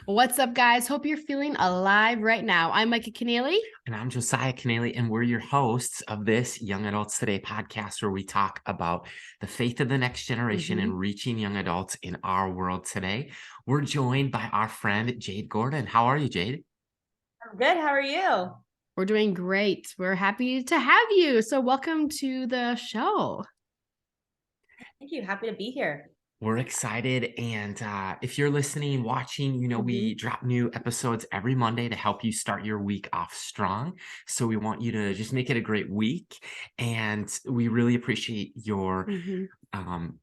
What's up, guys? Hope you're feeling alive right now. I'm Micah Kennealy. And I'm Josiah Kennealy, and we're your hosts of this Young Adults Today podcast, where we talk about the faith of the next generation Mhm. and reaching young adults in our world today. We're joined by our friend Jade Gordon. How are you, Jade? I'm good. How are you? We're doing great. We're happy to have you. So, welcome to the show. Thank you. Happy to be here. We're excited. And if you're listening, watching, Mhm. we drop new episodes every Monday to help you start your week off strong. So we want you to just make it a great week. And we really appreciate your Mhm.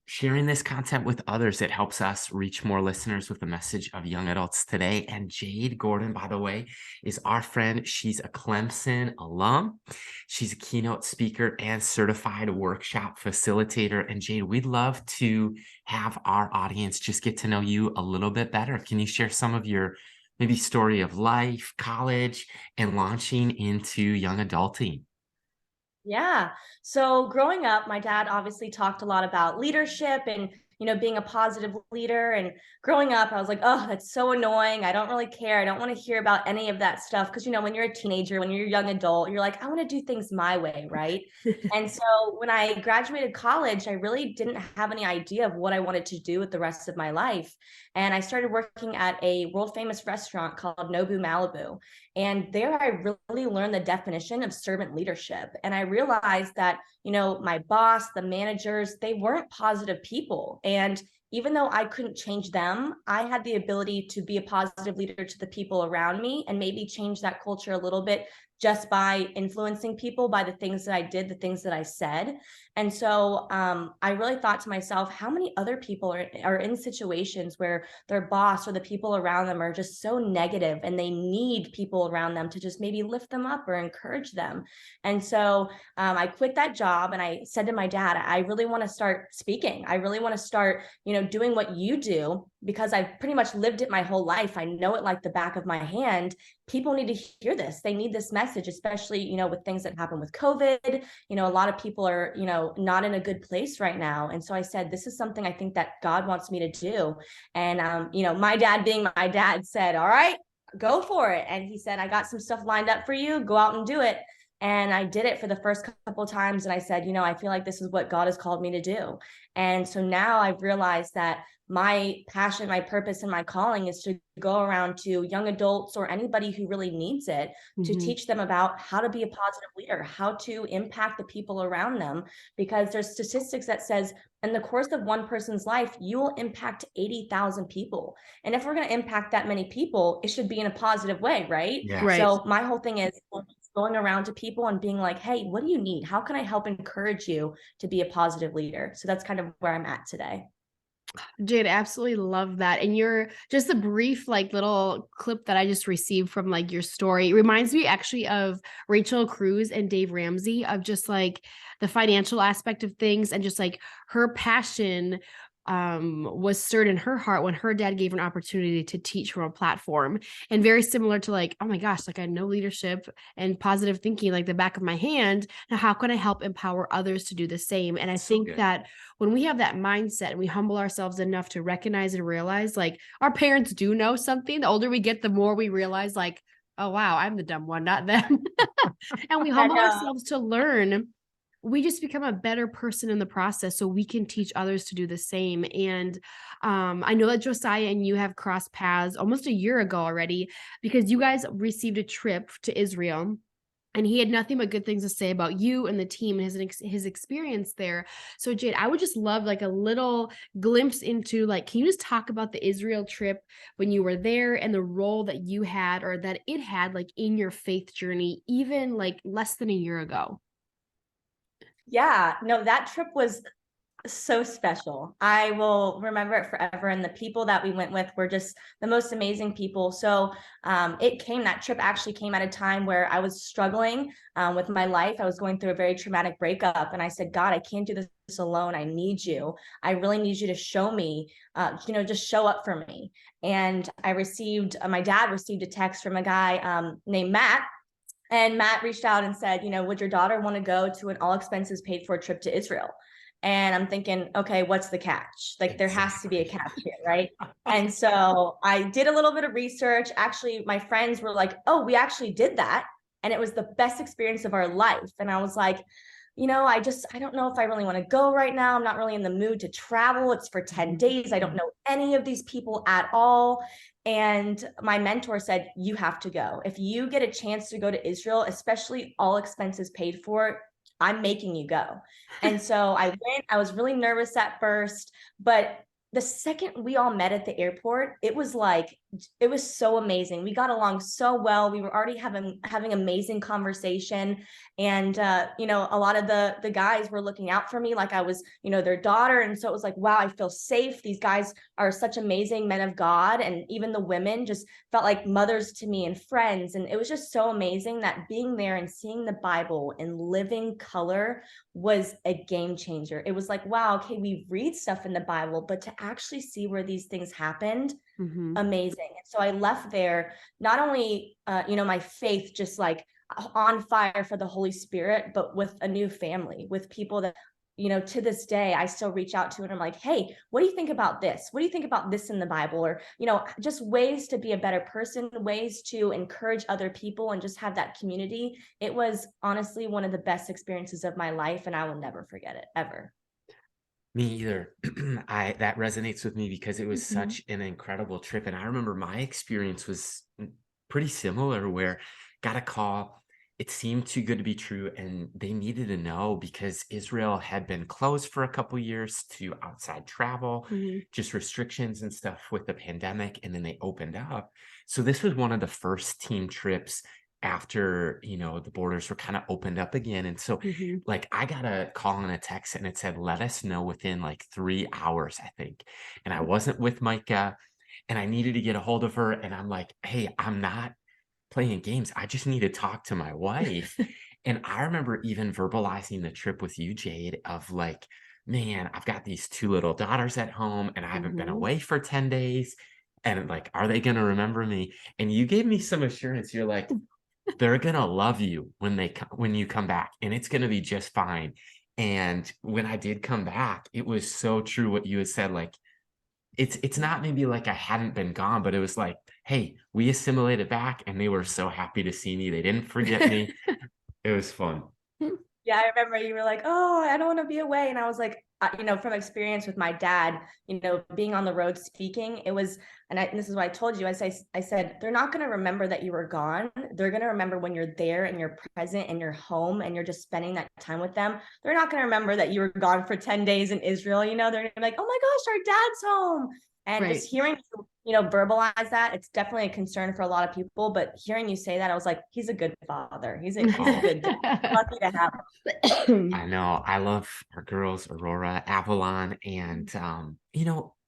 sharing this content with others. It helps us reach more listeners with the message of young adults today. And Jade Gordon, by the way, is our friend. She's a Clemson alum. She's a keynote speaker and certified workshop facilitator. And Jade, we'd love to have our audience just get to know you a little bit better. Can you share some of your maybe story of life, college, and launching into young adulting? Yeah. So growing up, my dad obviously talked a lot about leadership and, being a positive leader. And growing up, I was like, oh, that's so annoying. I don't really care. I don't want to hear about any of that stuff. Because, when you're a teenager, when you're a young adult, you're like, I want to do things my way. Right. And so when I graduated college, I really didn't have any idea of what I wanted to do with the rest of my life. And I started working at a world famous restaurant called Nobu Malibu. And there I really learned the definition of servant leadership. And I realized that, my boss, the managers, they weren't positive people. And even though I couldn't change them, I had the ability to be a positive leader to the people around me and maybe change that culture a little bit just by influencing people by the things that I did, the things that I said. And so I really thought to myself, how many other people are in situations where their boss or the people around them are just so negative and they need people around them to just maybe lift them up or encourage them. And so I quit that job and I said to my dad, I really want to start speaking. I really want to start, doing what you do because I've pretty much lived it my whole life. I know it like the back of my hand. People need to hear this. They need this message, especially, with things that happen with COVID. A lot of people are, not in a good place right now. And so I said, this is something I think that God wants me to do. And, my dad being my dad said, all right, go for it. And he said, I got some stuff lined up for you. Go out and do it. And I did it for the first couple of times. And I said, I feel like this is what God has called me to do. And so now I've realized that my passion, my purpose, and my calling is to go around to young adults or anybody who really needs it to Mhm. teach them about how to be a positive leader, how to impact the people around them. Because there's statistics that says in the course of one person's life, you will impact 80,000 people. And if we're going to impact that many people, it should be in a positive way, right? Right. Yes. So my whole thing is going around to people and being like, hey, what do you need? How can I help encourage you to be a positive leader? So that's kind of where I'm at today. Jade, absolutely love that. And you're just a brief, like, little clip that I just received from like your story. It reminds me actually of Rachel Cruz and Dave Ramsey of just like the financial aspect of things and just like her passion was stirred in her heart when her dad gave her an opportunity to teach from a platform. And very similar to like, oh my gosh, like I know leadership and positive thinking like the back of my hand. Now how can I help empower others to do the same? And I So think good. that when we have that mindset and we humble ourselves enough to recognize and realize like our parents do know something, the older we get, the more we realize like, oh wow, I'm the dumb one, not them. And we And humble ourselves to learn, we just become a better person in the process so we can teach others to do the same. And I know that Josiah and you have crossed paths almost a year ago already because you guys received a trip to Israel and he had nothing but good things to say about you and the team and his experience there. So Jade, I would just love like a little glimpse into like, can you just talk about the Israel trip when you were there and the role that you had or that it had like in your faith journey, even like less than a year ago? yeah, no, that trip was so special. I will remember it forever. And the people that we went with were just the most amazing people. So that trip actually came at a time where I was struggling with my life. I was going through a very traumatic breakup. And I said, God, I can't do this alone. I need you. I really need you to show me, just show up for me. And my dad received a text from a guy named Matt. And Matt reached out and said, would your daughter want to go to an all expenses paid for trip to Israel? And I'm thinking, okay, what's the catch? Like there has to be a catch here, right? And so I did a little bit of research. Actually, my friends were like, oh, we actually did that. And it was the best experience of our life. And I was like, I don't know if I really want to go right now. I'm not really in the mood to travel. It's for 10 days. I don't know any of these people at all. And my mentor said, you have to go. If you get a chance to go to Israel, especially all expenses paid for, I'm making you go. And so I went. I was really nervous at first, but the second we all met at the airport, it was so amazing. We got along so well. We were already having amazing conversation. And a lot of the guys were looking out for me like I was, their daughter. And so it was like, wow, I feel safe. These guys are such amazing men of God. And even the women just felt like mothers to me and friends. And it was just so amazing that being there and seeing the Bible in living color was a game changer. It was like, wow, okay, we read stuff in the Bible, but to actually see where these things happened, amazing. And so I left there, not only, my faith just like on fire for the Holy Spirit, but with a new family, with people that, to this day, I still reach out to and I'm like, hey, what do you think about this? What do you think about this in the Bible? Or, just ways to be a better person, ways to encourage other people and just have that community. It was honestly one of the best experiences of my life, and I will never forget it, ever. Me either. That resonates with me because it was such an incredible trip. And I remember my experience was pretty similar, where got a call. It seemed too good to be true, and they needed to know because Israel had been closed for a couple years to outside travel, just restrictions and stuff with the pandemic, and then they opened up. So this was one of the first team trips after, the borders were kind of opened up again. And so like I got a call and a text and it said, let us know within like 3 hours, I think. And I wasn't with Micah and I needed to get a hold of her. And I'm like, hey, I'm not playing games. I just need to talk to my wife. And I remember even verbalizing the trip with you, Jade, of like, man, I've got these 2 little daughters at home and I haven't been away for 10 days. And like, are they going to remember me? And you gave me some assurance. You're like, they're going to love you when you come back, and it's going to be just fine. And when I did come back, it was so true what you had said. Like, it's not maybe like I hadn't been gone, but it was like, hey, we assimilated back and they were so happy to see me. They didn't forget me. It was fun. Yeah, I remember you were like, oh, I don't want to be away. And I was like, from experience with my dad, being on the road speaking, it was, and this is what I told you, I said, they're not going to remember that you were gone. They're going to remember when you're there and you're present and you're home and you're just spending that time with them. They're not going to remember that you were gone for 10 days in Israel. They're going to be like, oh my gosh, our dad's home. And just hearing you, verbalize that, it's definitely a concern for a lot of people. But hearing you say that, I was like, he's a good father. He's a good dad. Lucky to have him. I know. I love our girls, Aurora, Avalon, and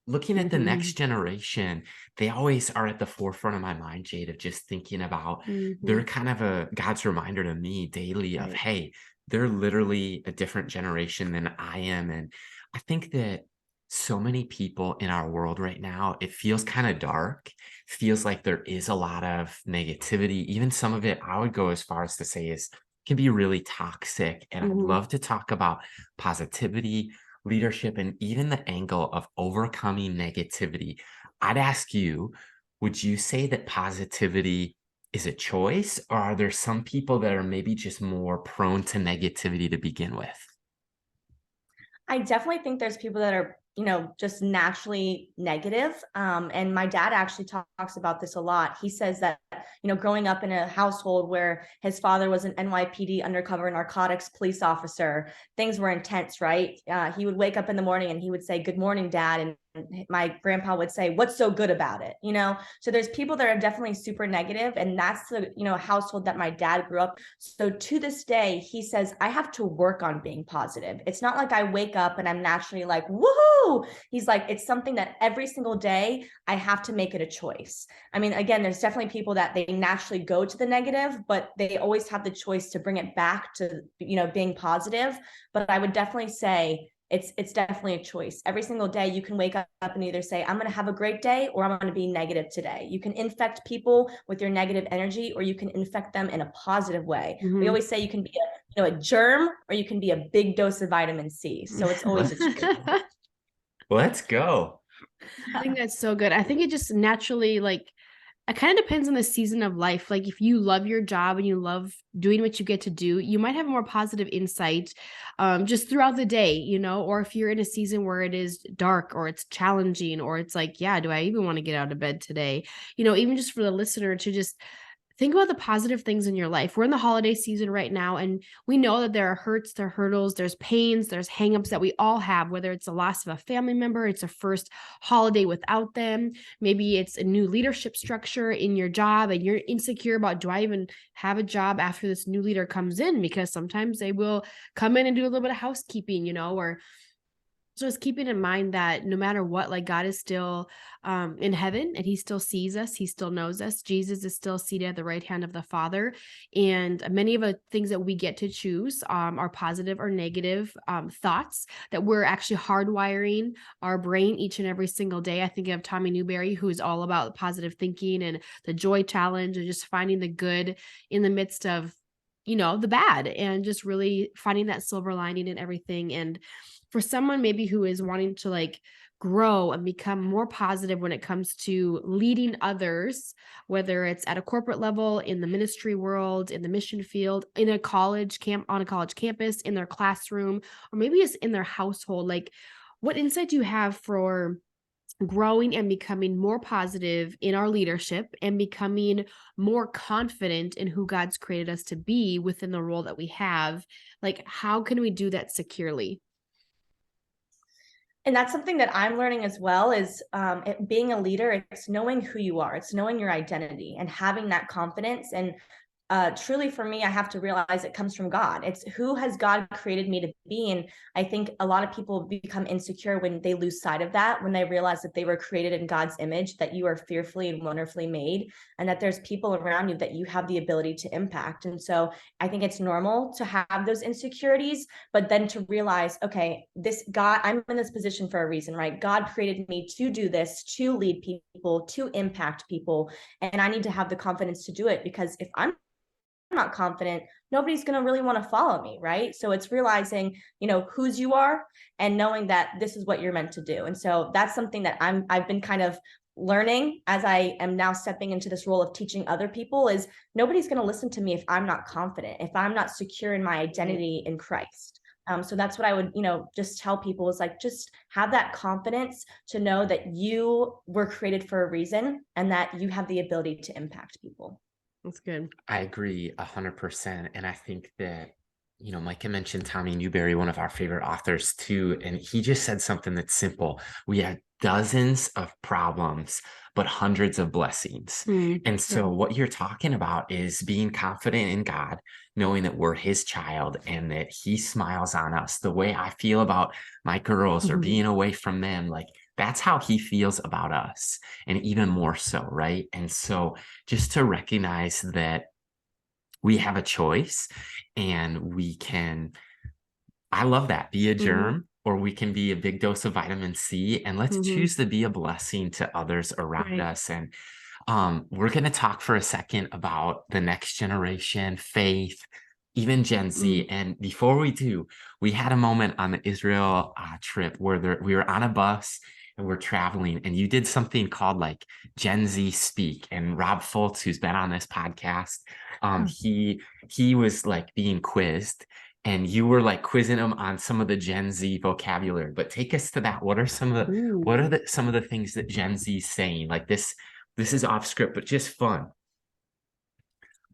looking at the next generation, they always are at the forefront of my mind, Jade, of just thinking about they're kind of a God's reminder to me daily of, hey, they're literally a different generation than I am. And I think that so many people in our world right now, it feels kind of dark, feels like there is a lot of negativity. Even some of it, I would go as far as to say, is can be really toxic. And I'd love to talk about positivity, leadership, and even the angle of overcoming negativity. I'd ask you, would you say that positivity is a choice, or are there some people that are maybe just more prone to negativity to begin with? I definitely think there's people that are, just naturally negative. And my dad actually talks about this a lot. He says that, growing up in a household where his father was an NYPD undercover narcotics police officer, things were intense, right? He would wake up in the morning and he would say, good morning, Dad. And my grandpa would say, what's so good about it? So there's people that are definitely super negative, and that's the, household that my dad grew up. So to this day, he says, I have to work on being positive. It's not like I wake up and I'm naturally like, woohoo. He's like, it's something that every single day I have to make it a choice. I mean, again, there's definitely people that they naturally go to the negative, but they always have the choice to bring it back to, being positive. But I would definitely say, it's definitely a choice. Every single day you can wake up and either say, I'm going to have a great day, or I'm going to be negative today. You can infect people with your negative energy, or you can infect them in a positive way. We always say you can be a germ, or you can be a big dose of vitamin C. So it's always a choice. Let's go. I think that's so good. I think it just naturally, like, it kind of depends on the season of life. Like, if you love your job and you love doing what you get to do, you might have more positive insight just throughout the day, or if you're in a season where it is dark or it's challenging or it's like, yeah, do I even want to get out of bed today? Even just for the listener to just think about the positive things in your life. We're in the holiday season right now, and we know that there are hurts, there are hurdles, there's pains, there's hangups that we all have, whether it's the loss of a family member, it's a first holiday without them. Maybe it's a new leadership structure in your job and you're insecure about, do I even have a job after this new leader comes in? Because sometimes they will come in and do a little bit of housekeeping, or just keeping in mind that no matter what, like, God is still in heaven and he still sees us. He still knows us. Jesus is still seated at the right hand of the Father. And many of the things that we get to choose are positive or negative thoughts that we're actually hardwiring our brain each and every single day. I think of Tommy Newberry, who is all about positive thinking and the joy challenge and just finding the good in the midst of the bad, and just really finding that silver lining in everything. And for someone maybe who is wanting to, like, grow and become more positive when it comes to leading others, whether it's at a corporate level, in the ministry world, in the mission field, in a college on a college campus, in their classroom, or maybe it's in their household, like, what insight do you have for growing and becoming more positive in our leadership and becoming more confident in who God's created us to be within the role that we have? Like, how can we do that securely? And that's something that I'm learning as well, is being a leader, it's knowing who you are, it's knowing your identity and having that confidence. And truly for me, I have to realize it comes from God. It's who has God created me to be. And I think a lot of people become insecure when they lose sight of that, when they realize that they were created in God's image, that you are fearfully and wonderfully made, and that there's people around you that you have the ability to impact. And so I think it's normal to have those insecurities, but then to realize, okay, I'm in this position for a reason, right? God created me to do this, to lead people, to impact people. And I need to have the confidence to do it, because if I'm not confident, nobody's going to really want to follow me, right? So it's realizing, whose you are and knowing that this is what you're meant to do. And so that's something that I've been kind of learning as I am now stepping into this role of teaching other people, is nobody's going to listen to me if I'm not confident, if I'm not secure in my identity in Christ. So that's what I would, just tell people, is like, just have that confidence to know that you were created for a reason and that you have the ability to impact people. That's good. I agree 100%. And I think that, Micah mentioned Tommy Newberry, one of our favorite authors too. And he just said something that's simple. We have dozens of problems, but hundreds of blessings. And so what you're talking about is being confident in God, knowing that we're his child and that he smiles on us. The way I feel about my girls or being away from them, like, that's how he feels about us, and even more so, right? And so just to recognize that we have a choice, and we can, I love that, be a germ, or we can be a big dose of vitamin C, and let's choose to be a blessing to others around us. And we're going to talk for a second about the next generation, faith, even Gen Z. And before we do, we had a moment on the Israel trip where we were on a bus and we're traveling, and you did something called like Gen Z Speak. And Rob Fultz, who's been on this podcast, he was like being quizzed, and you were like quizzing him on some of the Gen Z vocabulary. But take us to that. What are some of the things that Gen Z is saying? Like, this is off script, but just fun.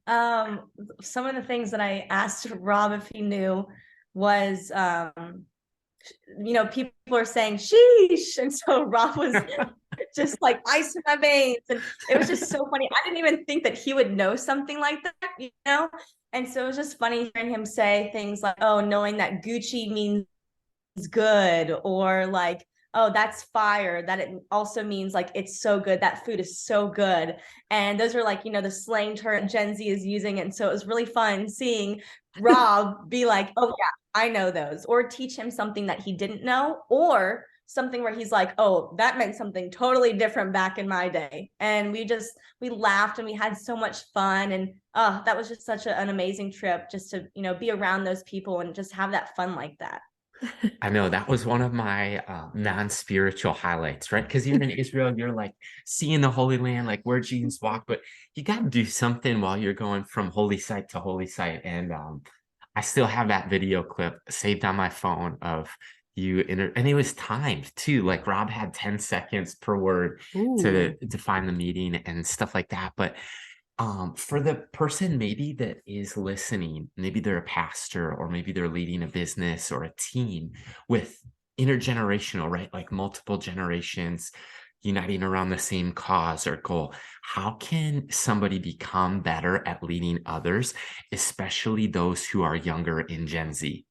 Some of the things that I asked Rob if he knew was, people are saying sheesh, and so Rob was just like ice in my veins, and it was just so funny. I didn't even think that he would know something like that, and so it was just funny hearing him say things like, oh, knowing that Gucci means good, or like, oh, that's fire, that it also means like it's so good, that food is so good. And those are like, the slang term Gen Z is using. And so it was really fun seeing Rob be like, oh yeah, I know those, or teach him something that he didn't know, or something where he's like, oh, that meant something totally different back in my day. And we laughed and we had so much fun. And that was just such an amazing trip, just to, be around those people and just have that fun like that. I know that was one of my non-spiritual highlights, right? Because you're in Israel, you're like seeing the Holy Land, like where Jesus walked, but you got to do something while you're going from holy site to holy site. And I still have that video clip saved on my phone of and it was timed too. Like Rob had 10 seconds per word to define the meeting and stuff like that. But for the person maybe that is listening, maybe they're a pastor or maybe they're leading a business or a team with intergenerational, right? Like multiple generations uniting around the same cause or goal. How can somebody become better at leading others, especially those who are younger in Gen Z?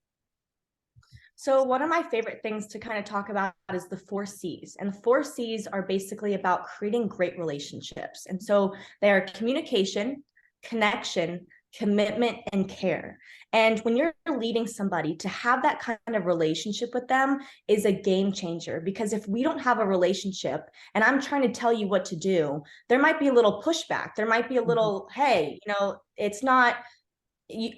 So one of my favorite things to kind of talk about is the 4 C's. And the 4 C's are basically about creating great relationships. And so they are communication, connection, commitment, and care. And when you're leading somebody, to have that kind of relationship with them is a game changer. Because if we don't have a relationship and I'm trying to tell you what to do, there might be a little pushback. There might be a little, hey, it's not,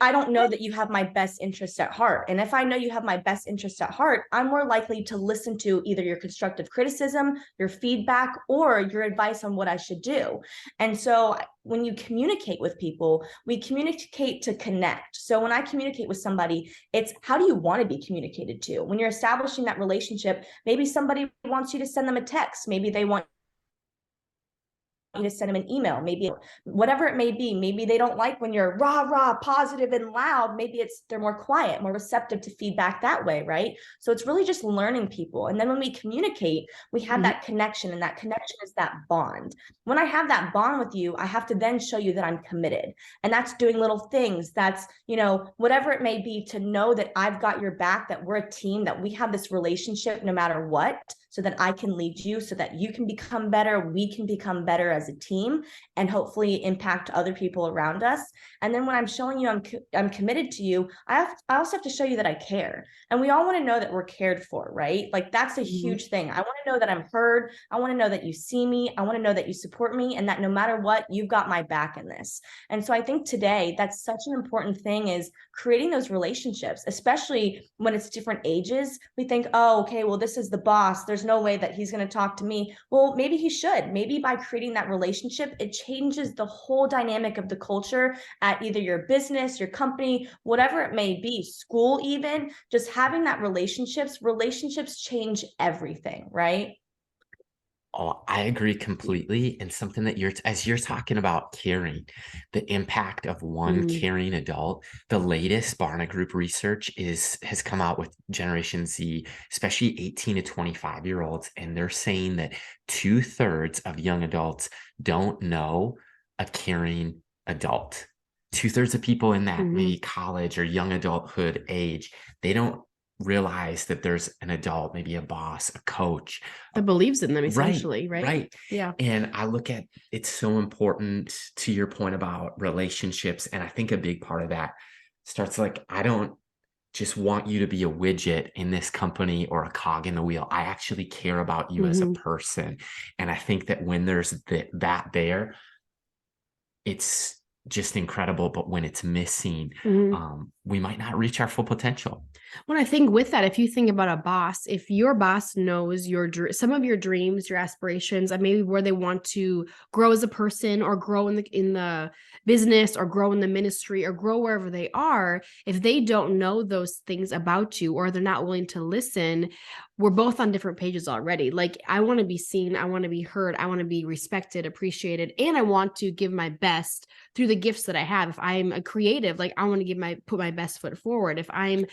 I don't know that you have my best interest at heart. And if I know you have my best interest at heart, I'm more likely to listen to either your constructive criticism, your feedback, or your advice on what I should do. And so when you communicate with people, we communicate to connect. So when I communicate with somebody, it's how do you want to be communicated to? When you're establishing that relationship, maybe somebody wants you to send them a text. Maybe they want you to send them an email, maybe whatever it may be. Maybe they don't like when you're rah, positive and loud. Maybe they're more quiet, more receptive to feedback that way, right? So it's really just learning people. And then when we communicate, we have that connection, and that connection is that bond. When I have that bond with you, I have to then show you that I'm committed. And that's doing little things. That's, whatever it may be, to know that I've got your back, that we're a team, that we have this relationship no matter what, so that I can lead you, so that you can become better, we can become better as a team, and hopefully impact other people around us. And then when I'm showing you I'm committed to you, I also have to show you that I care. And we all want to know that we're cared for, right? Like that's a huge thing. I want to know that I'm heard. I want to know that you see me. I want to know that you support me, and that no matter what, you've got my back in this. And so I think today that's such an important thing, is creating those relationships, especially when it's different ages. We think, oh, okay, well, this is the boss. There's no way that he's going to talk to me. Well, maybe he should. Maybe by creating that relationship, it changes the whole dynamic of the culture at either your business, your company, whatever it may be, school, even just having that relationships change everything, right? Oh, I agree completely. And something that as you're talking about caring, the impact of one caring adult, the latest Barna Group research has come out with Generation Z, especially 18 to 25-year-olds. And they're saying that 2/3 of young adults don't know a caring adult. 2/3 of people in that maybe college or young adulthood age, they don't realize that there's an adult, maybe a boss, a coach that believes in them, essentially, right? Yeah. And I look at it's so important, to your point about relationships. And I think a big part of that starts like, I don't just want you to be a widget in this company or a cog in the wheel. I actually care about you as a person. And I think that when there's that there, it's just incredible. But when it's missing, we might not reach our full potential. Well, I think with that, if you think about a boss, if your boss knows some of your dreams, your aspirations, and maybe where they want to grow as a person, or grow in the business, or grow in the ministry, or grow wherever they are, if they don't know those things about you, or they're not willing to listen, we're both on different pages already. Like, I want to be seen, I want to be heard, I want to be respected, appreciated, and I want to give my best through the gifts that I have. If I'm a creative, like I want to put my best foot forward. If I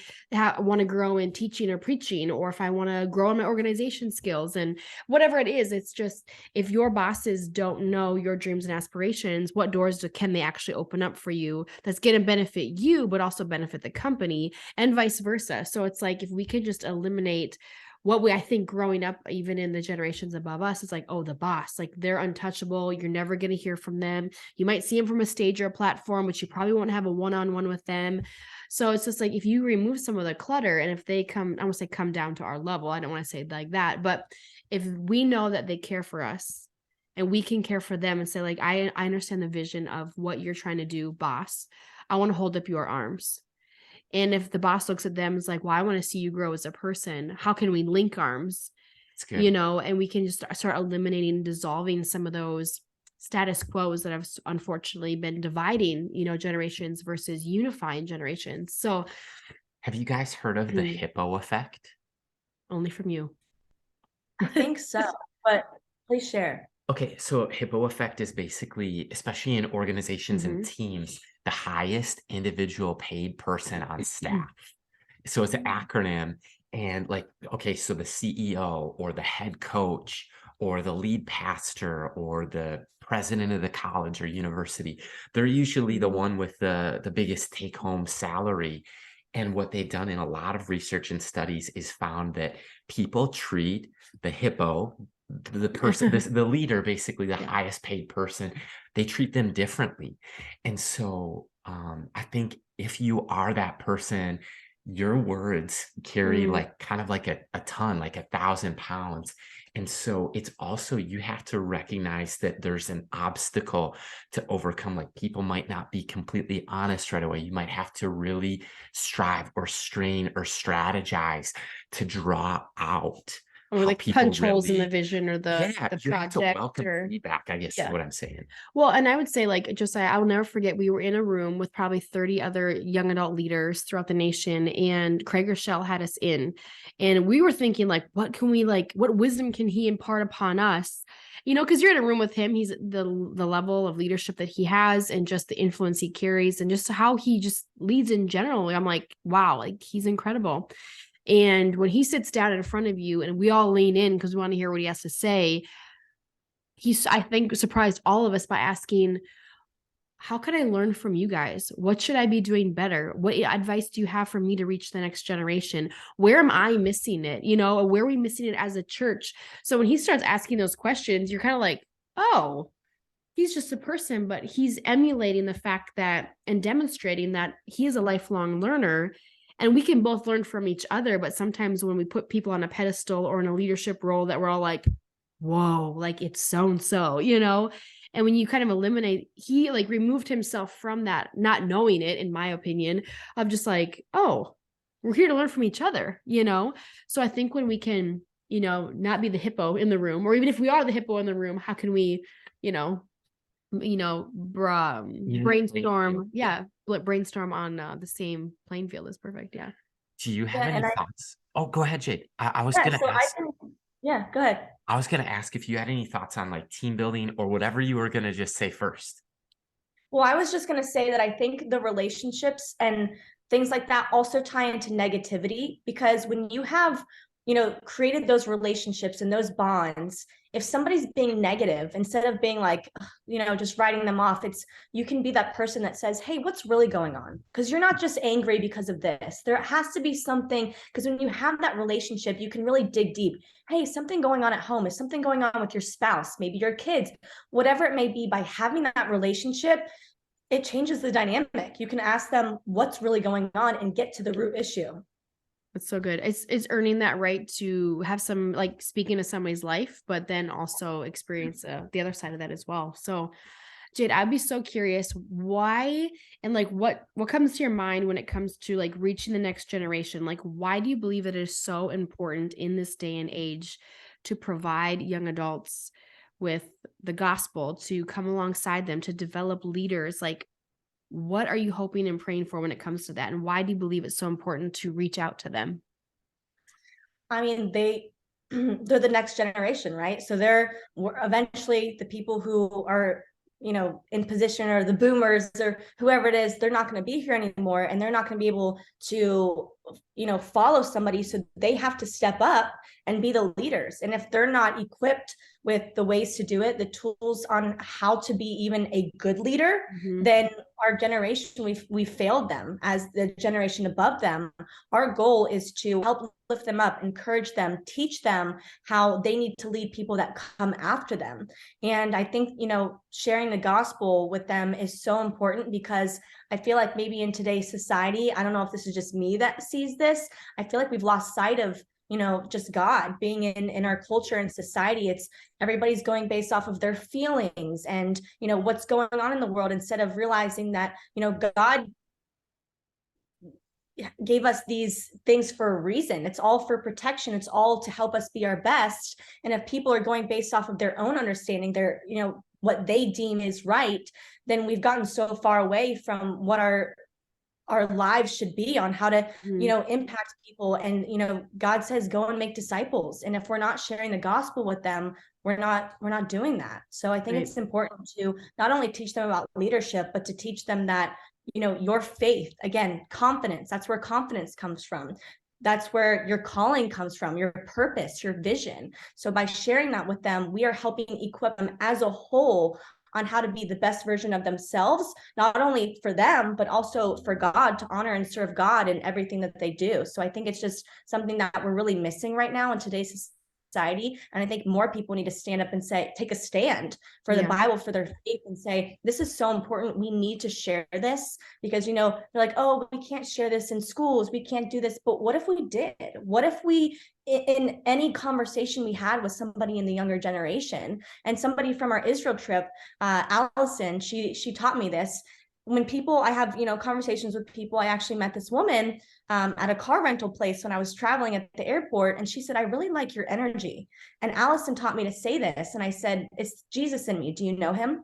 want to grow in teaching or preaching, or if I want to grow in my organization skills, and whatever it is, it's just, if your bosses don't know your dreams and aspirations, what doors can they actually open up for you that's going to benefit you, but also benefit the company, and vice versa. So it's like, if we could just eliminate what I think growing up, even in the generations above us, is like, oh, the boss, like they're untouchable. You're never going to hear from them. You might see them from a stage or a platform, which you probably won't have a one-on-one with them. So it's just like, if you remove some of the clutter, and if they come, I won't say come down to our level, I don't want to say like that, but if we know that they care for us and we can care for them and say like, I understand the vision of what you're trying to do, boss. I want to hold up your arms. And if the boss looks at them, is like, well, I want to see you grow as a person. How can we link arms? It's good. And we can just start eliminating and dissolving some of those status quos that have unfortunately been dividing, generations versus unifying generations. So have you guys heard of the hippo effect? Only from you. I think so, but please share. Okay, so hippo effect is basically, especially in organizations and teams, the highest individual paid person on staff. So it's an acronym, and like, okay, so the CEO or the head coach or the lead pastor or the president of the college or university, they're usually the one with the biggest take-home salary. And what they've done in a lot of research and studies is found that people treat the hippo, the person, the leader, basically the highest paid person, they treat them differently. And so I think if you are that person, your words carry like kind of like a ton, like 1,000 pounds. And so it's also, you have to recognize that there's an obstacle to overcome. Like, people might not be completely honest right away. You might have to really strive or strain or strategize to draw out or like punch holes in the vision or the you have to project welcome or feedback, I guess is what I'm saying. Well, and I would say, like, Josiah, I will never forget, we were in a room with probably 30 other young adult leaders throughout the nation, and Craig Rochelle had us in, and we were thinking, like, what wisdom can he impart upon us? Because you're in a room with him, he's the level of leadership that he has and just the influence he carries and just how he just leads in general. I'm like, wow, like, he's incredible. And when he sits down in front of you and we all lean in because we want to hear what he has to say, he's, I think, surprised all of us by asking, how can I learn from you guys? What should I be doing better? What advice do you have for me to reach the next generation? Where am I missing it? Or where are we missing it as a church? So when he starts asking those questions, you're kind of like, oh, he's just a person, but he's emulating the fact that and demonstrating that he is a lifelong learner. And we can both learn from each other. But sometimes when we put people on a pedestal or in a leadership role, that we're all like, whoa, like it's so-and-so, and when you kind of eliminate, he like removed himself from that, not knowing it, in my opinion, of just like, oh, we're here to learn from each other, so I think when we can, not be the hippo in the room, or even if we are the hippo in the room, how can we, brainstorm on the same playing field is perfect. Do you have any thoughts? Oh, go ahead, Jade. I was gonna ask. Go ahead. I was gonna ask if you had any thoughts on like team building or whatever you were gonna just say first. Well, I was just gonna say that I think the relationships and things like that also tie into negativity, because when you have created those relationships and those bonds, if somebody's being negative, instead of being like, just writing them off, you can be that person that says, hey, what's really going on? Because you're not just angry because of this. There has to be something, because when you have that relationship, you can really dig deep. Hey, something going on at home. Is something going on with your spouse, maybe your kids, whatever it may be. By having that relationship, it changes the dynamic. You can ask them what's really going on and get to the root issue. That's so good. It's earning that right to have some, like, speaking to somebody's life, but then also experience the other side of that as well. So Jade, I'd be so curious why, and like what comes to your mind when it comes to like reaching the next generation? Like, why do you believe it is so important in this day and age to provide young adults with the gospel, to come alongside them, to develop leaders? Like, what are you hoping and praying for when it comes to that? And why do you believe it's so important to reach out to them? I mean, they're the next generation, right? So they're eventually the people who are, in position, or the boomers or whoever it is, they're not going to be here anymore. And they're not going to be able to follow somebody, so they have to step up and be the leaders. And if they're not equipped with the ways to do it, the tools on how to be even a good leader, then our generation, we failed them as the generation above them. Our goal is to help lift them up, encourage them, teach them how they need to lead people that come after them. And I think, sharing the gospel with them is so important, because I feel like maybe in today's society, I don't know if this is just me that sees this, I feel like we've lost sight of, just God being in our culture and society. It's everybody's going based off of their feelings and, what's going on in the world, instead of realizing that, God gave us these things for a reason. It's all for protection. It's all to help us be our best. And if people are going based off of their own understanding, their, what they deem is right, then we've gotten so far away from what our lives should be on how to, impact people. And, God says, go and make disciples. And if we're not sharing the gospel with them, we're not doing that. So I think it's important to not only teach them about leadership, but to teach them that, your faith, again, confidence, that's where confidence comes from. That's where your calling comes from, your purpose, your vision. So by sharing that with them, we are helping equip them as a whole on how to be the best version of themselves, not only for them, but also for God, to honor and serve God in everything that they do. So I think it's just something that we're really missing right now in today's society. And I think more people need to stand up and take a stand for the Bible, for their faith, and say, this is so important. We need to share this, because, they're like, oh, we can't share this in schools. We can't do this. But what if we did? What if we, in any conversation we had with somebody in the younger generation, and somebody from our Israel trip, Allison, she taught me this. When I have, conversations with people, I actually met this woman at a car rental place when I was traveling at the airport. And she said, I really like your energy. And Allison taught me to say this. And I said, it's Jesus in me. Do you know him?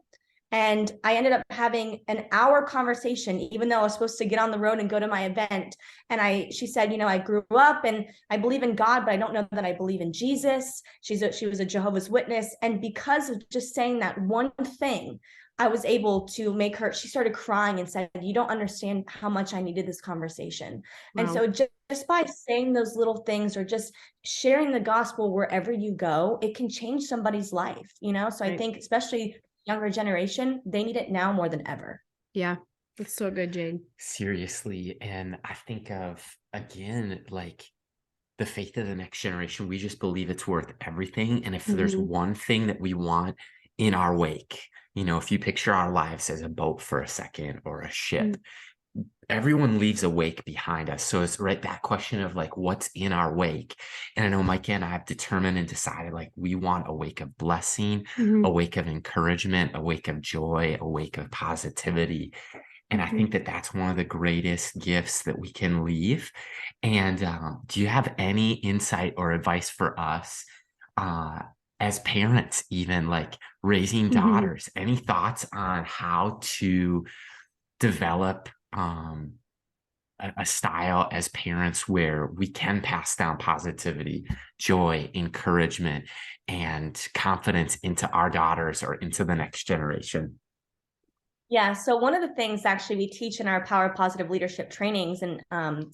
And I ended up having an hour conversation, even though I was supposed to get on the road and go to my event. And she said, I grew up and I believe in God, but I don't know that I believe in Jesus. She was a Jehovah's Witness. And because of just saying that one thing, I was able to make her, she started crying and said, you don't understand how much I needed this conversation. Wow. And so just by saying those little things, or just sharing the gospel wherever you go, it can change somebody's life, So I think especially younger generation, they need it now more than ever. Yeah. That's so good, Jade. Seriously. And I think of, again, like the faith of the next generation. We just believe it's worth everything. And if there's one thing that we want in our wake, if you picture our lives as a boat for a second, or a ship, everyone leaves a wake behind us. So it's that question of like, what's in our wake? And I know Micah and I have determined and decided, like, we want a wake of blessing, a wake of encouragement, a wake of joy, a wake of positivity. And I think that that's one of the greatest gifts that we can leave. And do you have any insight or advice for us as parents, even like raising daughters? Any thoughts on how to develop a style as parents where we can pass down positivity, joy, encouragement, and confidence into our daughters or into the next generation? Yeah. So one of the things actually we teach in our Power Positive Leadership trainings, and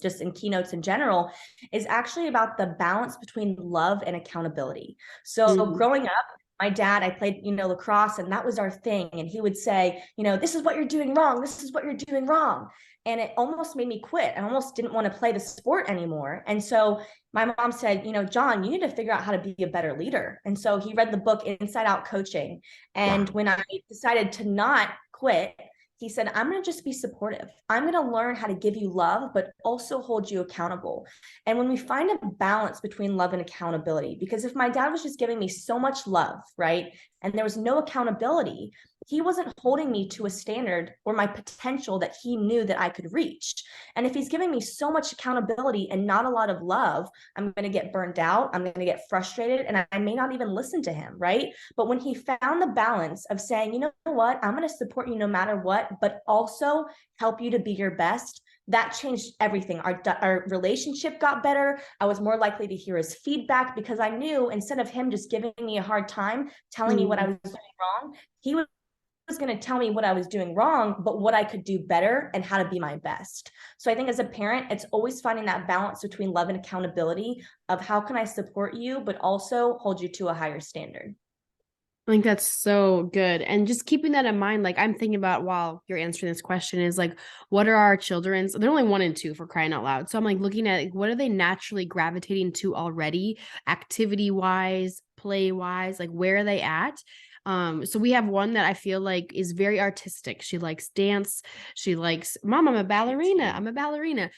just in keynotes in general, is actually about the balance between love and accountability. So growing up, my dad, I played, lacrosse, and that was our thing. And he would say, this is what you're doing wrong. This is what you're doing wrong. And it almost made me quit. I almost didn't want to play the sport anymore. And so my mom said, John, you need to figure out how to be a better leader. And so he read the book Inside Out Coaching. And when I decided to not quit, he said, I'm going to just be supportive. I'm going to learn how to give you love, but also hold you accountable. And when we find a balance between love and accountability, because if my dad was just giving me so much love, right, and there was no accountability, he wasn't holding me to a standard or my potential that he knew that I could reach. And if he's giving me so much accountability and not a lot of love, I'm going to get burned out. I'm going to get frustrated, and I may not even listen to him, right? But when he found the balance of saying, you know what, I'm going to support you no matter what, but also help you to be your best, that changed everything. Our relationship got better. I was more likely to hear his feedback, because I knew, instead of him just giving me a hard time, telling me what I was doing wrong, he was was going to tell me what I was doing wrong, but what I could do better and how to be my best. So I think as a parent, it's always finding that balance between love and accountability of how can I support you, but also hold you to a higher standard. I think that's so good. And just keeping that in mind, like I'm thinking about while you're answering this question is like, what are our children's? They're only 1 and 2 for crying out loud. So I'm like looking at like, what are they naturally gravitating to already, activity wise, play wise, like where are they at? So we have one that I feel like is very artistic. She likes dance. She likes, Mom, I'm a ballerina. I'm a ballerina.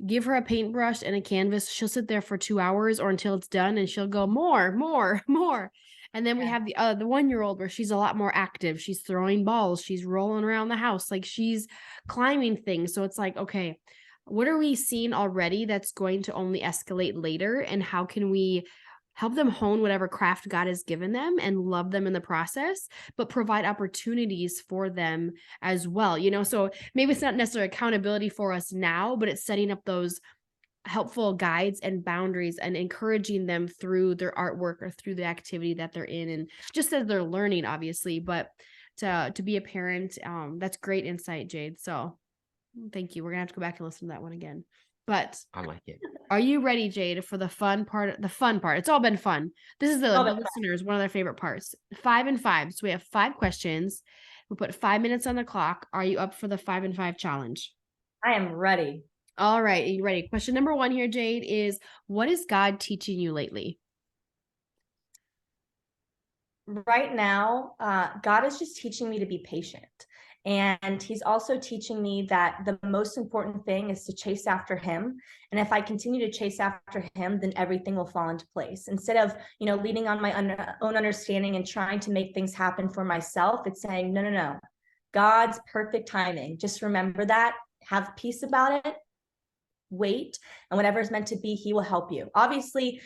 Give her a paintbrush and a canvas. She'll sit there for 2 hours or until it's done and she'll go more, more, more. And then we have the 1-year-old where she's a lot more active. She's throwing balls. She's rolling around the house. Like she's climbing things. So it's like, okay, what are we seeing already that's going to only escalate later? And how can we help them hone whatever craft God has given them and love them in the process, but provide opportunities for them as well? You know, so maybe it's not necessarily accountability for us now, but it's setting up those helpful guides and boundaries and encouraging them through their artwork or through the activity that they're in, and just as they're learning obviously, but to be a parent, that's great insight, Jade. So thank you. We're gonna have to go back and listen to that one again. But I like it. are you ready, Jade, for the fun part? The fun part. It's all been fun. This is the Oh, listeners, one of their favorite parts. 5 and 5. So we have 5 questions. We put 5 minutes on the clock. Are you up for the 5 and 5 challenge? I am ready. All right, are you ready? Question number 1 here, Jade, is what is God teaching you lately? Right now, God is just teaching me to be patient. And he's also teaching me that the most important thing is to chase after him. And if I continue to chase after him, then everything will fall into place. Instead of, leading on my own understanding and trying to make things happen for myself, it's saying, no, no, no. God's perfect timing. Just remember that, have peace about it, wait, and whatever is meant to be, he will help you. Obviously,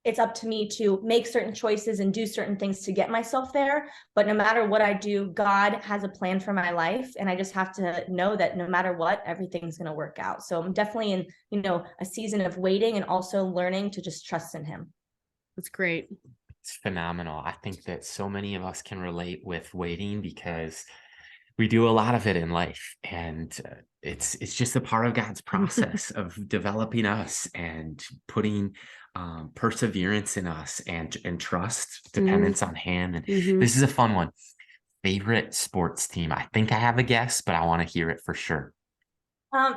it's up to me to make certain choices and do certain things to get myself there, but no matter what I do, God has a plan for my life, and I just have to know that no matter what, everything's going to work out. So I'm definitely in a season of waiting and also learning to just trust in him. That's great. It's phenomenal. I think that so many of us can relate with waiting because we do a lot of it in life, and it's just a part of God's process of developing us and putting perseverance in us and trust, dependence on him. And this is a fun one. Favorite sports team? I think I have a guess, but I want to hear it for sure.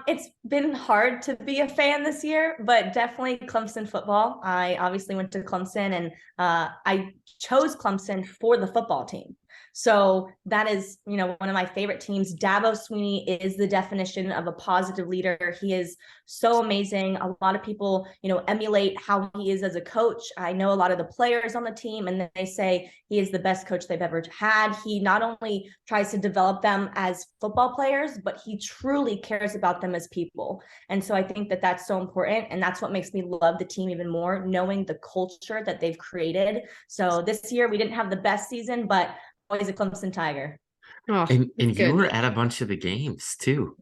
It's been hard to be a fan this year, but definitely Clemson football. I obviously went to Clemson, and I chose Clemson for the football team. So that is, one of my favorite teams. Dabo Swinney is the definition of a positive leader. He is so amazing. A lot of people, emulate how he is as a coach. I know a lot of the players on the team, and they say he is the best coach they've ever had. He not only tries to develop them as football players, but he truly cares about them as people. And so I think that that's so important. And that's what makes me love the team even more, knowing the culture that they've created. So this year we didn't have the best season, but always a Clemson Tiger. Oh, and you were at a bunch of the games too.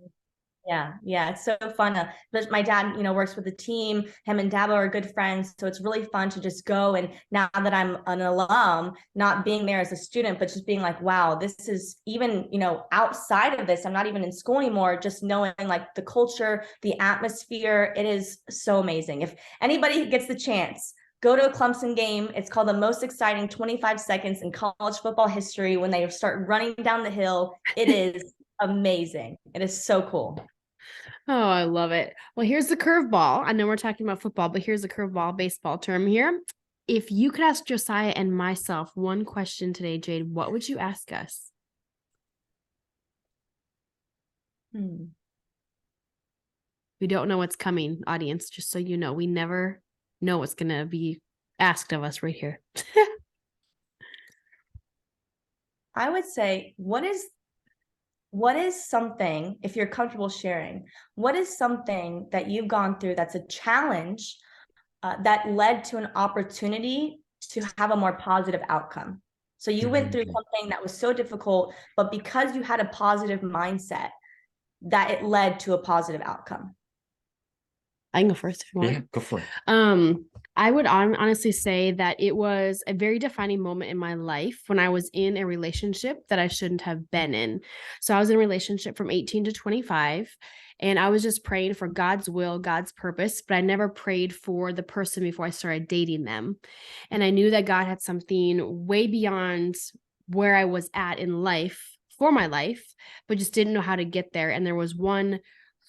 Yeah, it's so fun. But my dad, works with the team. Him and Dabo are good friends, so it's really fun to just go. And now that I'm an alum, not being there as a student, but just being like, wow, this is even, outside of this, I'm not even in school anymore. Just knowing like the culture, the atmosphere, it is so amazing. If anybody gets the chance, go to a Clemson game. It's called the most exciting 25 seconds in college football history when they start running down the hill. It is amazing. It is so cool. Oh, I love it. Well, here's the curveball. I know we're talking about football, but here's the curveball baseball term here. If you could ask Josiah and myself one question today, Jade, what would you ask us? We don't know what's coming, audience, just so you know. We never know what's going to be asked of us right here. I would say, what is something, if you're comfortable sharing, what is something that you've gone through that's a challenge that led to an opportunity to have a more positive outcome? So you went through something that was so difficult, but because you had a positive mindset, that it led to a positive outcome. I can go first if you want. Yeah, go for it. I would honestly say that it was a very defining moment in my life when I was in a relationship that I shouldn't have been in. So I was in a relationship from 18 to 25, and I was just praying for God's will, God's purpose, but I never prayed for the person before I started dating them. And I knew that God had something way beyond where I was at in life for my life, but just didn't know how to get there. And there was one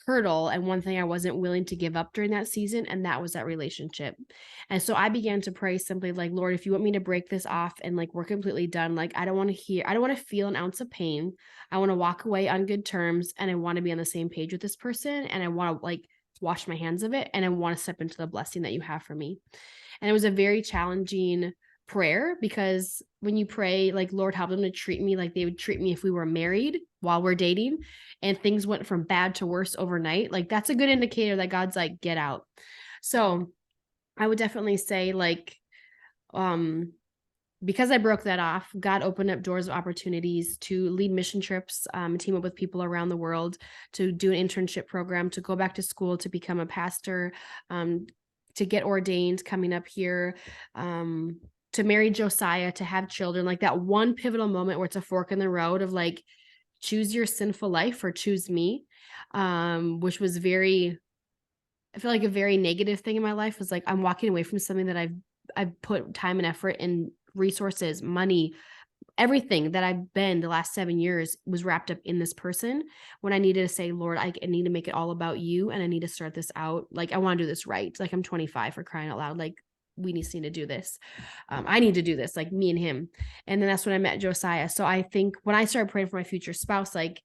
hurdle and one thing I wasn't willing to give up during that season, and that was that relationship. And so I began to pray simply like, Lord, if you want me to break this off and like we're completely done, like I don't want to feel an ounce of pain. I want to walk away on good terms, and I want to be on the same page with this person, and I want to like wash my hands of it, and I want to step into the blessing that you have for me. And it was a very challenging prayer, because when you pray like, Lord, help them to treat me like they would treat me if we were married while we're dating, and things went from bad to worse overnight, like that's a good indicator that God's like, get out. So I would definitely say like, um because I broke that off, God opened up doors of opportunities to lead mission trips, team up with people around the world, to do an internship program, to go back to school, to become a pastor, um, to get ordained coming up here, to marry Josiah, to have children. Like that one pivotal moment where it's a fork in the road of like, choose your sinful life or choose me, which was I feel like a very negative thing in my life was like, I'm walking away from something that I've put time and effort and resources, money, everything that I've been the last 7 years was wrapped up in this person, when I needed to say, Lord, I need to make it all about you. And I need to start this out. Like, I want to do this right. Like I'm 25, for crying out loud. Like we need to do this. I need to do this, like me and him. And then that's when I met Josiah. So I think when I started praying for my future spouse, like,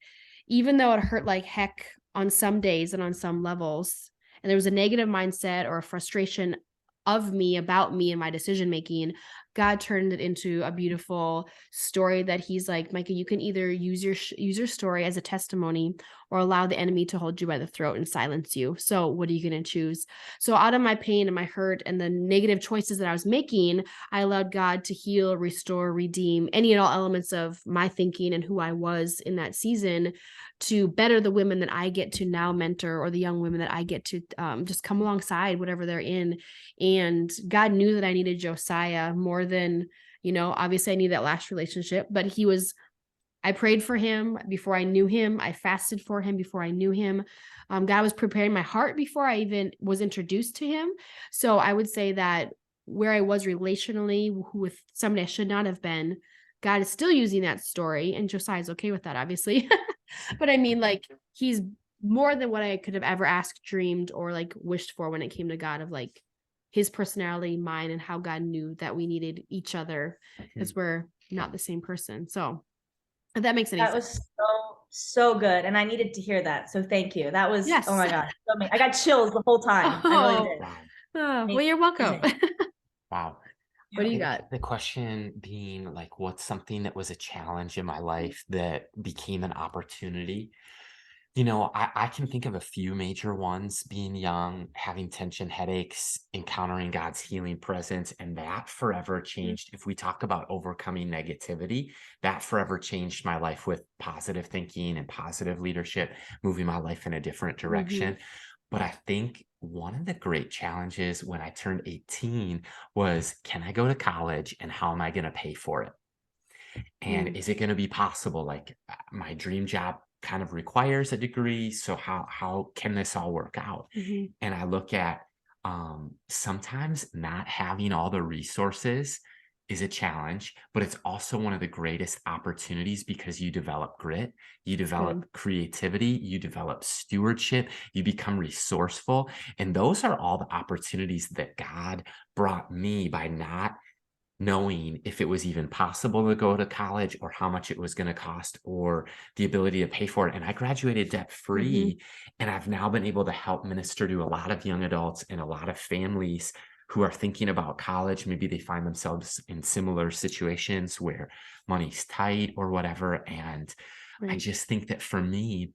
even though it hurt like heck on some days and on some levels, and there was a negative mindset or a frustration of me about me and my decision making, God turned it into a beautiful story that he's like, Micah, you can either use your story as a testimony or allow the enemy to hold you by the throat and silence you. So what are you going to choose? So out of my pain and my hurt and the negative choices that I was making, I allowed God to heal, restore, redeem any and all elements of my thinking and who I was in that season, to better the women that I get to now mentor, or the young women that I get to just come alongside whatever they're in. And God knew that I needed Josiah more than, obviously I need that last relationship, but I prayed for him before I knew him. I fasted for him before I knew him. God was preparing my heart before I even was introduced to him. So I would say that where I was relationally with somebody I should not have been, God is still using that story, and Josiah's okay with that, obviously. But I mean, like, he's more than what I could have ever asked, dreamed, or like wished for when it came to God, of like his personality, mine, and how God knew that we needed each other because we're not the same person. So if that makes any That sense. was so good, and I needed to hear that. So thank you. That was Yes. oh my gosh, so I got chills the whole time. I really Oh, did. well, you're welcome. Amazing. Wow. What do you And got? the question being like, what's something that was a challenge in my life that became an opportunity? I can think of a few major ones: being young, having tension headaches, encountering God's healing presence, and that forever changed. If we talk about overcoming negativity, that forever changed my life with positive thinking and positive leadership, moving my life in a different direction. But I think one of the great challenges when I turned 18 was, can I go to college, and how am I going to pay for it? And is it going to be possible? Like, my dream job kind of requires a degree. So how can this all work out? And I look at sometimes not having all the resources is a challenge, but it's also one of the greatest opportunities, because you develop grit, you develop creativity, you develop stewardship, you become resourceful. And those are all the opportunities that God brought me by not knowing if it was even possible to go to college, or how much it was going to cost, or the ability to pay for it. And I graduated debt free. And I've now been able to help minister to a lot of young adults and a lot of families who are thinking about college. Maybe they find themselves in similar situations where money's tight or whatever. And I just think that for me,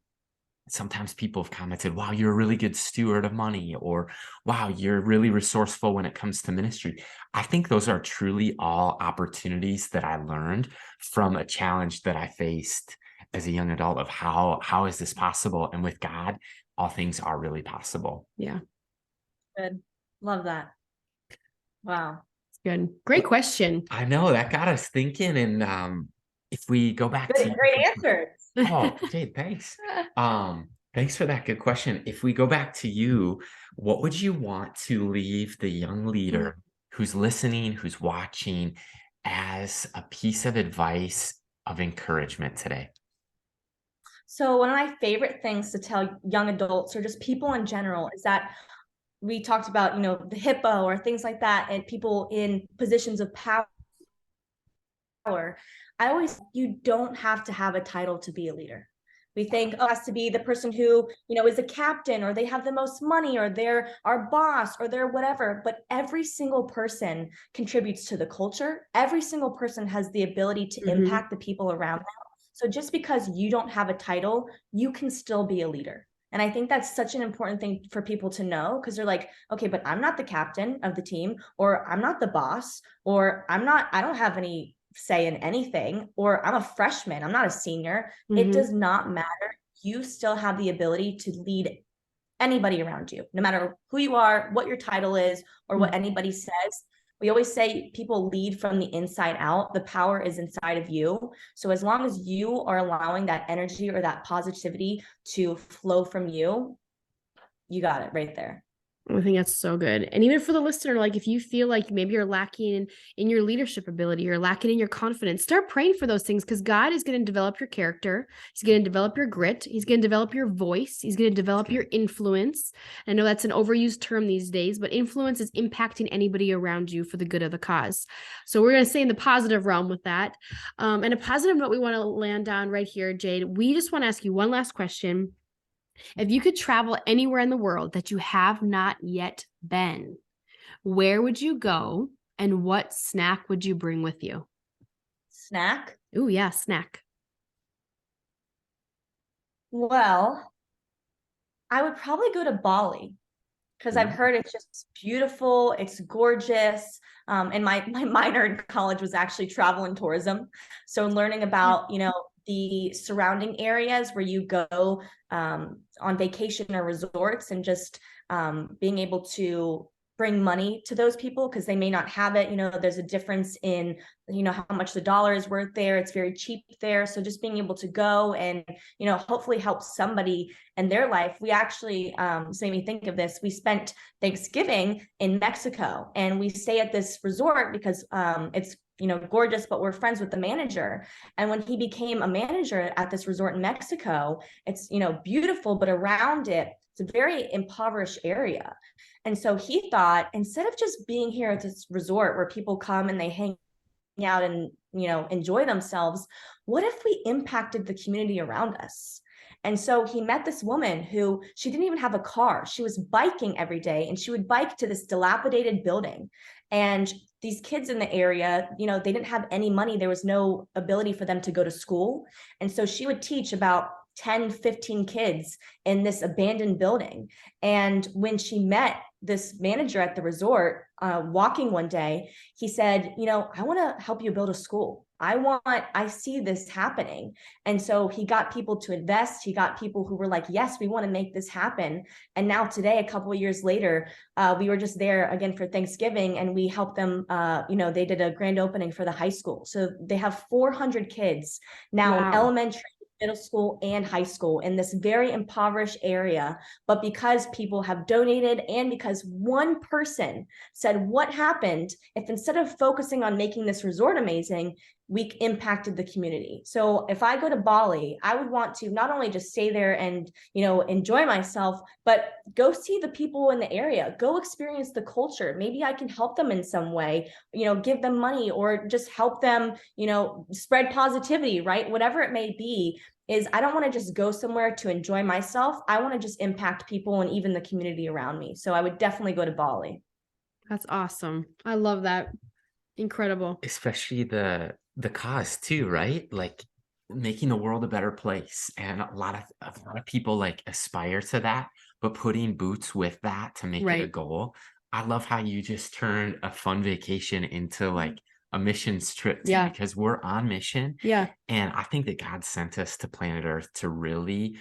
sometimes people have commented, wow, you're a really good steward of money, or wow, you're really resourceful when it comes to ministry. I think those are truly all opportunities that I learned from a challenge that I faced as a young adult, of how is this possible? And with God, all things are really possible. Yeah. Good. Love that. Wow. Good. Great question. I know that got us thinking. And if we go back to Good, great answers. oh, Jade, thanks. Thanks for that good question. If we go back to you, what would you want to leave the young leader who's listening, who's watching, as a piece of advice of encouragement today? So one of my favorite things to tell young adults or just people in general is that we talked about, the hippo or things like that, and people in positions of power. You don't have to have a title to be a leader. We think, oh, it has to be the person who, is a captain, or they have the most money, or they're our boss, or they're whatever. But every single person contributes to the culture. Every single person has the ability to impact the people around them. So just because you don't have a title, you can still be a leader. And I think that's such an important thing for people to know, because they're like, okay, but I'm not the captain of the team, or I'm not the boss, or I don't have any say in anything, or I'm a freshman, I'm not a senior. It does not matter. You still have the ability to lead anybody around you, no matter who you are, what your title is, or what anybody says. We always say people lead from the inside out. The power is inside of you. So as long as you are allowing that energy or that positivity to flow from you, you got it right there. I think that's so good. And even for the listener, like if you feel like maybe you're lacking in your leadership ability, you're lacking in your confidence, start praying for those things, because God is going to develop your character. He's going to develop your grit. He's going to develop your voice. He's going to develop your influence. I know that's an overused term these days, but influence is impacting anybody around you for the good of the cause. So we're going to stay in the positive realm with that. And a positive note we want to land on right here, Jade, we just want to ask you one last question. If you could travel anywhere in the world that you have not yet been, where would you go, and what snack would you bring with you? Snack? Oh, yeah, snack. Well, I would probably go to Bali, because I've heard it's just beautiful, it's gorgeous. And my minor in college was actually travel and tourism. So learning about, the surrounding areas where you go on vacation or resorts, and just being able to bring money to those people, because they may not have it. There's a difference in, how much the dollar is worth there. It's very cheap there. So just being able to go and, hopefully help somebody in their life. We actually, this made me think of this. We spent Thanksgiving in Mexico, and we stay at this resort because it's gorgeous, but we're friends with the manager. And when he became a manager at this resort in Mexico, it's, beautiful, but around it, it's a very impoverished area. And so he thought, instead of just being here at this resort where people come and they hang out and, enjoy themselves, what if we impacted the community around us? And so he met this woman who, she didn't even have a car. She was biking every day, and she would bike to this dilapidated building. And these kids in the area, they didn't have any money. There was no ability for them to go to school. And so she would teach about 10, 15 kids in this abandoned building. And when she met this manager at the resort, walking one day, he said, I want to help you build a school. I see this happening. And so he got people to invest. He got people who were like, yes, we want to make this happen. And now today, a couple of years later, we were just there again for Thanksgiving, and we helped them, they did a grand opening for the high school. So they have 400 kids now in elementary, middle school, and high school in this very impoverished area. But because people have donated, and because one person said, what happened if, instead of focusing on making this resort amazing, we impacted the community? So if I go to Bali, I would want to not only just stay there and, enjoy myself, but go see the people in the area, go experience the culture. Maybe I can help them in some way, give them money, or just help them, spread positivity, right? Whatever it may be. Is I don't want to just go somewhere to enjoy myself. I want to just impact people and even the community around me. So I would definitely go to Bali. That's awesome. I love that. Incredible. Especially the cause too, right? Like making the world a better place. And a lot of people like aspire to that, but putting boots with that to make it a goal. I love how you just turned a fun vacation into like a missions trip too, because we're on mission. Yeah. And I think that God sent us to planet Earth to really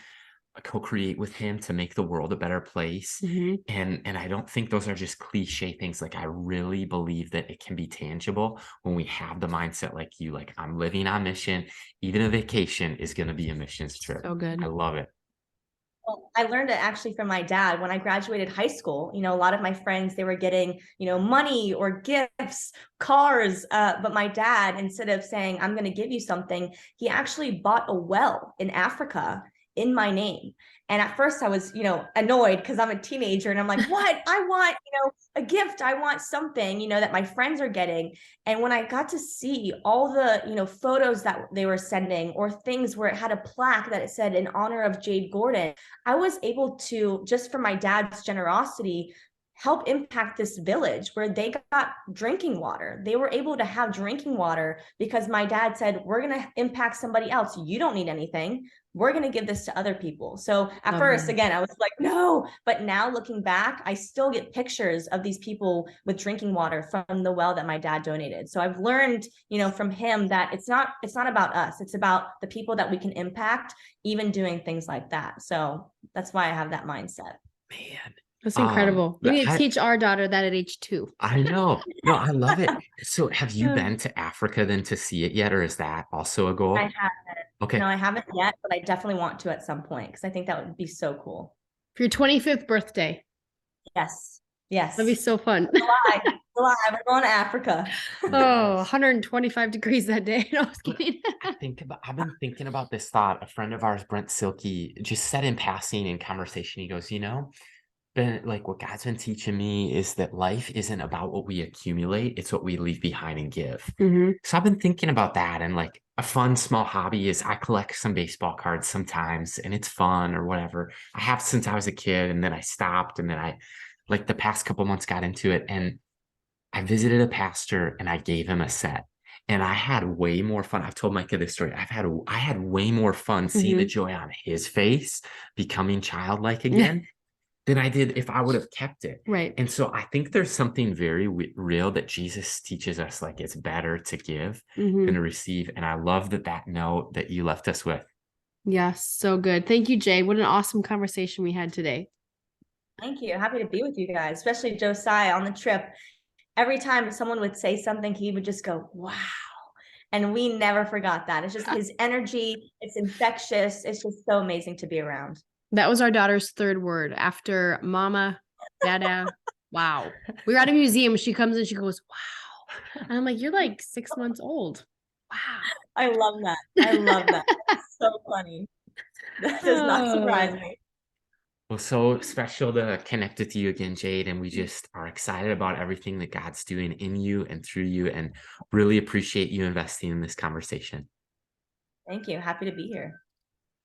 co-create with him to make the world a better place. And I don't think those are just cliche things. Like, I really believe that it can be tangible when we have the mindset like you, like, I'm living on mission. Even a vacation is going to be a missions trip. So good. I love it. Well, I learned it actually from my dad when I graduated high school. You know, a lot of my friends, they were getting, you know, money or gifts, cars. But my dad, instead of saying, I'm going to give you something, he actually bought a well in Africa in my name. And at first I was, you know, annoyed because I'm a teenager and I'm like, what? I want, you know, a gift. I want something, you know, that my friends are getting. And when I got to see all the, you know, photos that they were sending or things where it had a plaque that it said in honor of Jade Gordon, I was able to, just from my dad's generosity, help impact this village where they got drinking water. They were able to have drinking water because my dad said, we're going to impact somebody else. You don't need anything. We're going to give this to other people. So at first, again, I was like, no, but now looking back, I still get pictures of these people with drinking water from the well that my dad donated. So I've learned, you know, from him that it's not about us. It's about the people that we can impact, even doing things like that. So that's why I have that mindset. Man. That's incredible. We need to I teach our daughter that at age 2. I know. No, I love it. So have you been to Africa then to see it yet, or is that also a goal? I haven't. Okay. No, I haven't yet, but I definitely want to at some point because I think that would be so cool. For your 25th birthday. Yes. Yes. That'd be so fun. July, we're going to Africa. Oh, 125 degrees that day. No, I was kidding. I've been thinking about this thought. A friend of ours, Brent Silky, just said in passing in conversation, he goes, you know, like what God's been teaching me is that life isn't about what we accumulate, it's what we leave behind and give. So I've been thinking about that, and like a fun small hobby is I collect some baseball cards sometimes, and it's fun or whatever. I have since I was a kid, and then I stopped, and then I, like, the past couple months got into it, and I visited a pastor and I gave him a set. And I had way more fun. I've told Micah this story. I had way more fun seeing the joy on his face, becoming childlike again, than I did if I would have kept it. Right. And so I think there's something very real that Jesus teaches us, like it's better to give than to receive. And I love that note that you left us with. Yes, so good. Thank you, Jay. What an awesome conversation we had today. Thank you. Happy to be with you guys, especially Josiah on the trip. Every time someone would say something, he would just go, wow. And we never forgot that. It's just his energy. It's infectious. It's just so amazing to be around. That was our daughter's 3rd word after mama, dada. Wow. We were at a museum. She comes in, she goes, wow. And I'm like, you're like 6 months old. Wow. I love that. I love that. It's so funny. That does not surprise me. Well, so special to connect with you again, Jade. And we just are excited about everything that God's doing in you and through you, and really appreciate you investing in this conversation. Thank you. Happy to be here.